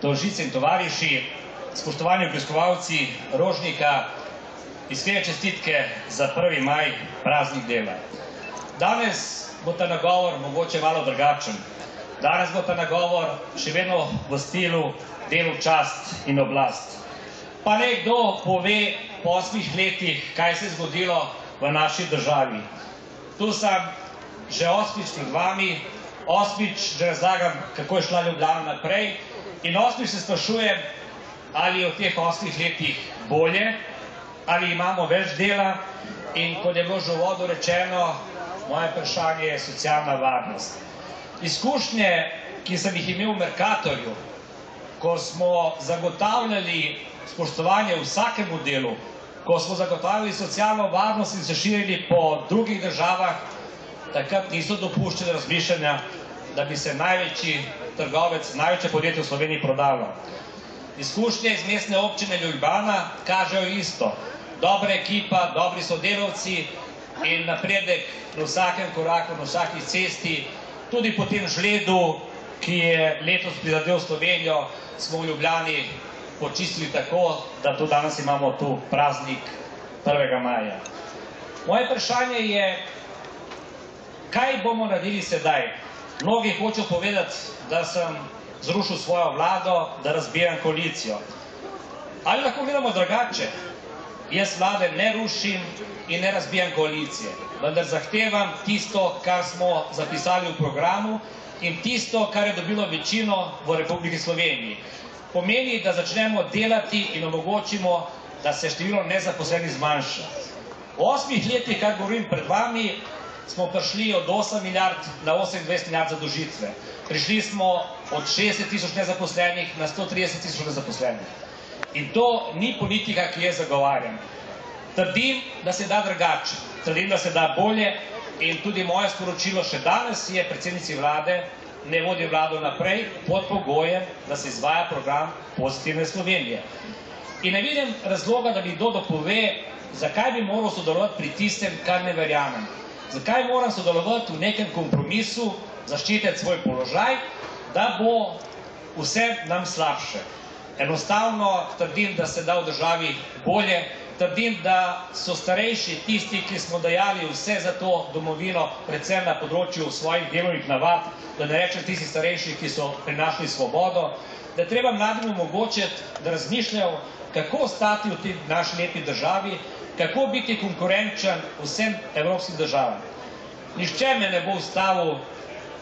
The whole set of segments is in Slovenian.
Dolžice in tovariši, spoštovani obiskovalci Rožnika, iskrene čestitke za 1. maj, praznik dela. Danes bo ta nagovor mogoče malo drugačen. Danes bo ta nagovor še vedno v stilu delu čast in oblast. Pa nekdo pove po 8 letih, kaj se je zgodilo v naši državi. Tu sem že 8. pred vami, 8. že razlagam, kako je šla Ljubljana naprej in 8. se sprašujem, ali je v teh 8 letih bolje, ali imamo več dela in kot je bilo že v uvodu rečeno, moje vprašanje je socialna varnost. Izkušnje, ki sem jih imel v Mercatorju, ko smo zagotavljali spoštovanje vsakemu delu, ko smo zagotavljali socialno varnost in se širili po drugih državah, takrat niso dopuščali razmišljanja, da bi se največji trgovec, največje podjetje v Sloveniji prodalo. Izkušnje iz mestne občine Ljubljana kažejo isto. Dobra ekipa, dobri sodelavci in napredek na vsakem koraku, na vsaki cesti, tudi po tem žledu, ki je letos prizadel Slovenijo, smo v Ljubljani počistili tako, da tudi danes imamo tu praznik 1. maja. Moje vprašanje je, kaj bomo naredili sedaj? Mnogi hočejo povedati, da sem zrušil svojo vlado, da razbijam koalicijo. Ali lahko gledamo drugače? Jaz vlade ne rušim in ne razbijam koalicije, vendar zahtevam tisto, kar smo zapisali v programu in tisto, kar je dobilo večino v Republiki Sloveniji. Pomeni, da začnemo delati in omogočimo, da se število nezaposlenih zmanjša. V 8 letih, kar govorim pred vami, smo prišli od 8 milijard na 28 milijard zadolžitve. Prišli smo od 60 tisoč nezaposlenih na 130 tisoč nezaposlenih. In to ni politika, ki je zagovarjam. Trdim, da se da drugače, trdim, da se da bolje in tudi moje sporočilo še danes je predsednici vlade, ne vodi vlado naprej pod pogojem, da se izvaja program Pozitivne Slovenije. In ne vidim razloga, da mi kdo dopove, zakaj bi moral sodelovati pri tistem, kar ne verjamem. Zakaj moram sodelovati v nekem kompromisu, zaščititi svoj položaj, da bo vse nam slabše. Enostavno trdim, da se da v državi bolje, trdim, da so starejši tisti, ki smo dajali vse za to domovino, predvsem na področju svojih delovnih navad, da ne rečem tisti starejši, ki so prinašali svobodo, da je treba mladim omogočiti, da razmišljajo, kako ostati v tej naši lepi državi, kako biti konkurenčen vsem evropskim državam. Nihče me ne bo ustavil,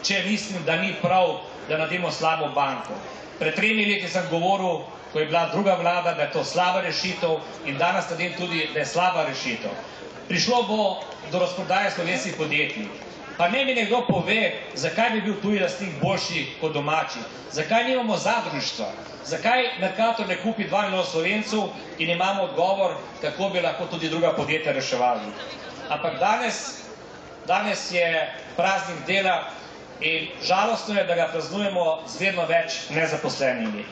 če mislim, da ni prav, da naredimo slabo banko. Pred 3 leti sem govoril, ko je bila druga vlada, da je to slaba rešitev in danes trdim tudi, da je slaba rešitev. Prišlo bo do razprodaje slovenskih podjetij. Pa ne mi nekdo pove, zakaj bi bil tuji lastnik boljši kot domači, zakaj nimamo zadružstva, zakaj Mercator ne kupi 2 milijona Slovencev in imamo odgovor, kako bi lahko tudi druga podjetja reševali. Ampak danes je praznik dela in žalostno je, da ga praznujemo z vedno več nezaposlenimi.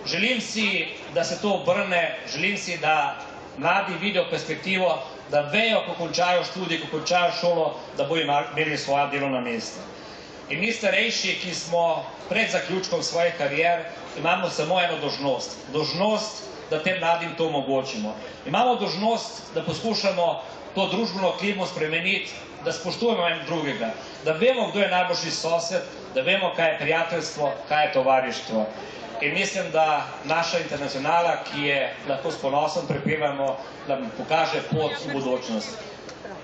Želim si, da se to obrne, želim si, da mladi vidijo perspektivo, da vejo, ko končajo študij, ko končajo šolo, da bodo imeli svoja delovna mesta. In mi starejši, ki smo pred zaključkom svojih karier, imamo samo eno dolžnost. Dolžnost, da tem mladim to omogočimo. Imamo dolžnost, da poskušamo to družbeno klimo spremeniti, da spoštujemo en drugega, da vemo, kdo je najboljši sosed, da vemo, kaj je prijateljstvo, kaj je tovarištvo. In mislim, da naša internacionala, ki je lahko s ponosom prepevamo, nam pokaže pot v budućnost.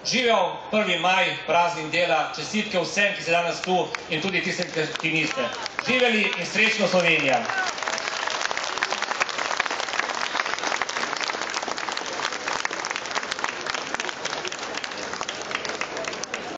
Živel 1. maj, praznik dela, čestitke vsem, ki ste danes tu in tudi tistem, ki niste. Živeli in srečno Slovenija!